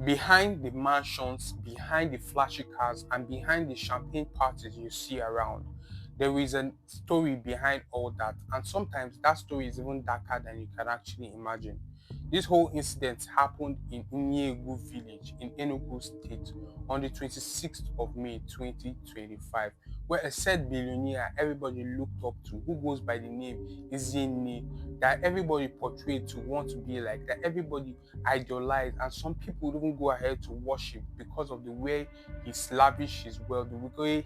Behind the mansions, behind the flashy cars, and behind the champagne parties you see around, there is a story behind all that. And sometimes that story is even darker than you can actually imagine. This whole incident happened in Enugu village in Enugu state on the 26th of May 2025, where a said billionaire everybody looked up to, who goes by the name Eziani, that everybody portrayed to want to be like, that everybody idolized, and some people would even go ahead to worship because of the way he lavished his wealth, the way he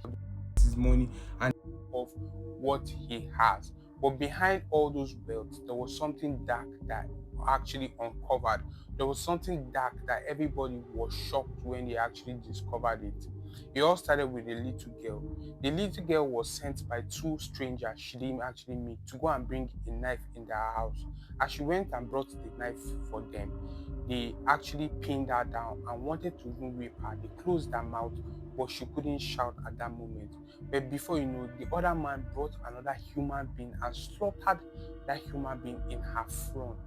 his money, and of what he has. But behind all those wealth, there was something dark that actually uncovered. There was something dark that everybody was shocked when they actually discovered it. It all started with a little girl. The little girl was sent by two strangers she didn't actually meet to go and bring a knife in their house. As she went and brought the knife for them, they actually pinned her down and wanted to even rape her. They closed her mouth, but she couldn't shout at that moment. But before you know, the other man brought another human being and slaughtered that human being in her front.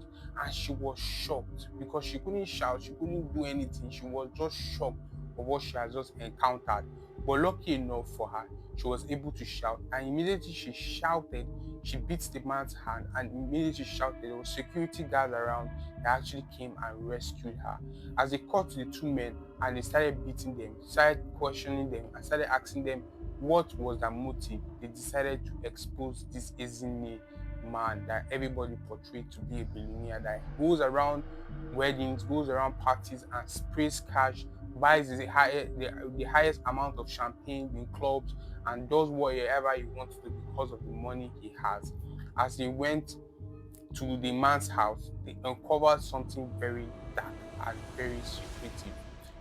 And she was shocked because she couldn't shout, she couldn't do anything. She was just shocked of what she has just encountered. But lucky enough for her, she was able to shout. And immediately she shouted, she beat the man's hand, and immediately she shouted. There were security guards around that actually came and rescued her. As they caught the two men and they started beating them, started questioning them, and started asking them what was their motive, they decided to expose this Ezinne man that everybody portrayed to be a billionaire, that goes around weddings, goes around parties, and sprays cash, buys the highest amount of champagne in clubs, and does whatever he wants to because of the money he has. As they went to the man's house, they uncovered something very dark and very secretive.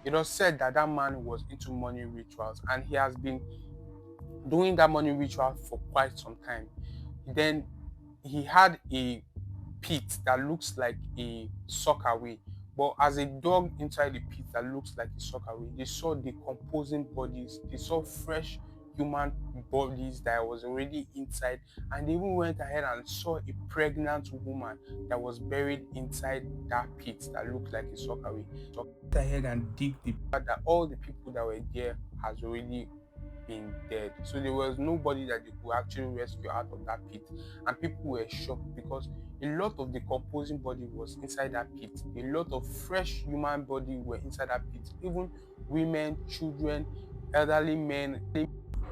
It was said that that man was into money rituals and he has been doing that money ritual for quite some time. Then he had a pit that looks like a sockaway, but as they dug inside the pit that looks like a sockaway, they saw decomposing bodies, they saw fresh human bodies that was already inside, and they even went ahead and saw a pregnant woman that was buried inside that pit that looked like a sockaway. So went ahead and dig the that all the people that were there has already been dead. So there was nobody that they could actually rescue out of that pit. And people were shocked because a lot of the decomposing body was inside that pit. A lot of fresh human body were inside that pit. Even women, children, elderly men,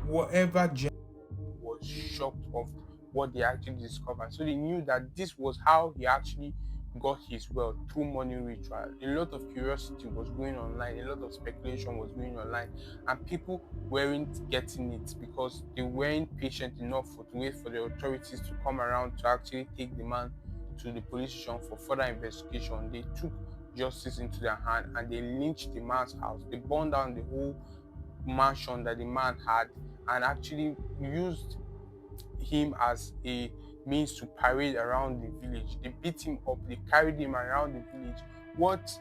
whatever gender was shocked of what they actually discovered. So they knew that this was how he actually got his wealth, through money ritual. A lot of curiosity was going online, a lot of speculation was going online, and people weren't getting it because they weren't patient enough to wait for the authorities to come around to actually take the man to the police station for further investigation. They took justice into their hand and they lynched the man's house. They burned down the whole mansion that the man had and actually used him as a means to parade around the village. They beat him up, they carried him around the village. What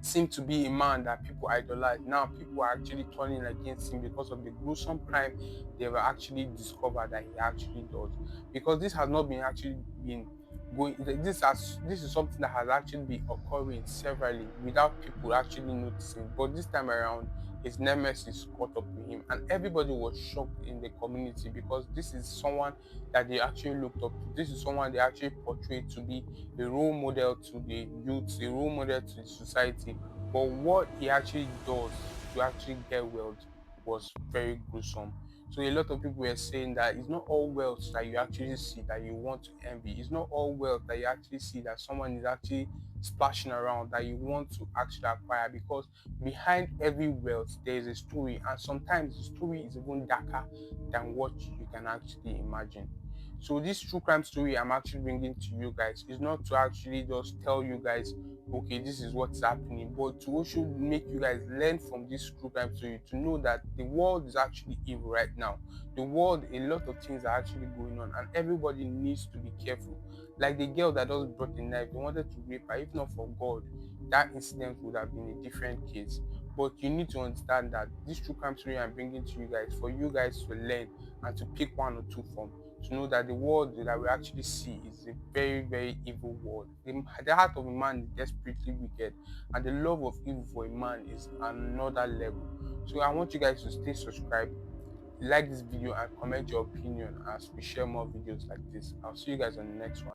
seemed to be a man that people idolize, now people are actually turning against him because of the gruesome crime they were actually discovered that he actually does. Because this has not been actually been going, this is something that has actually been occurring severally without people actually noticing. But this time around, his nemesis caught up with him, and everybody was shocked in the community because this is someone that they actually looked up to. This is someone they actually portrayed to be a role model to the youth, a role model to the society. But what he actually does to actually get wealth was very gruesome. So a lot of people were saying that it's not all wealth that you actually see that you want to envy. It's not all wealth that you actually see that someone is actually splashing around that you want to actually acquire, because behind every wealth there is a story, and sometimes the story is even darker than what you can actually imagine. So this true crime story I'm actually bringing to you guys is not to actually just tell you guys, okay, this is what's happening, but to also make you guys learn from this true crime story, to know that the world is actually evil right now. The world, a lot of things are actually going on, and everybody needs to be careful. Like the girl that just brought the knife, they wanted to rape her. If not for God, that incident would have been a different case. But you need to understand that this true crime story I'm bringing to you guys, for you guys to learn and to pick one or two from, to know that the world that we actually see is a very, very evil world. The heart of a man is desperately wicked, and the love of evil for a man is another level. So I want you guys to stay subscribed, like this video, and comment your opinion as we share more videos like this. I'll see you guys on the next one.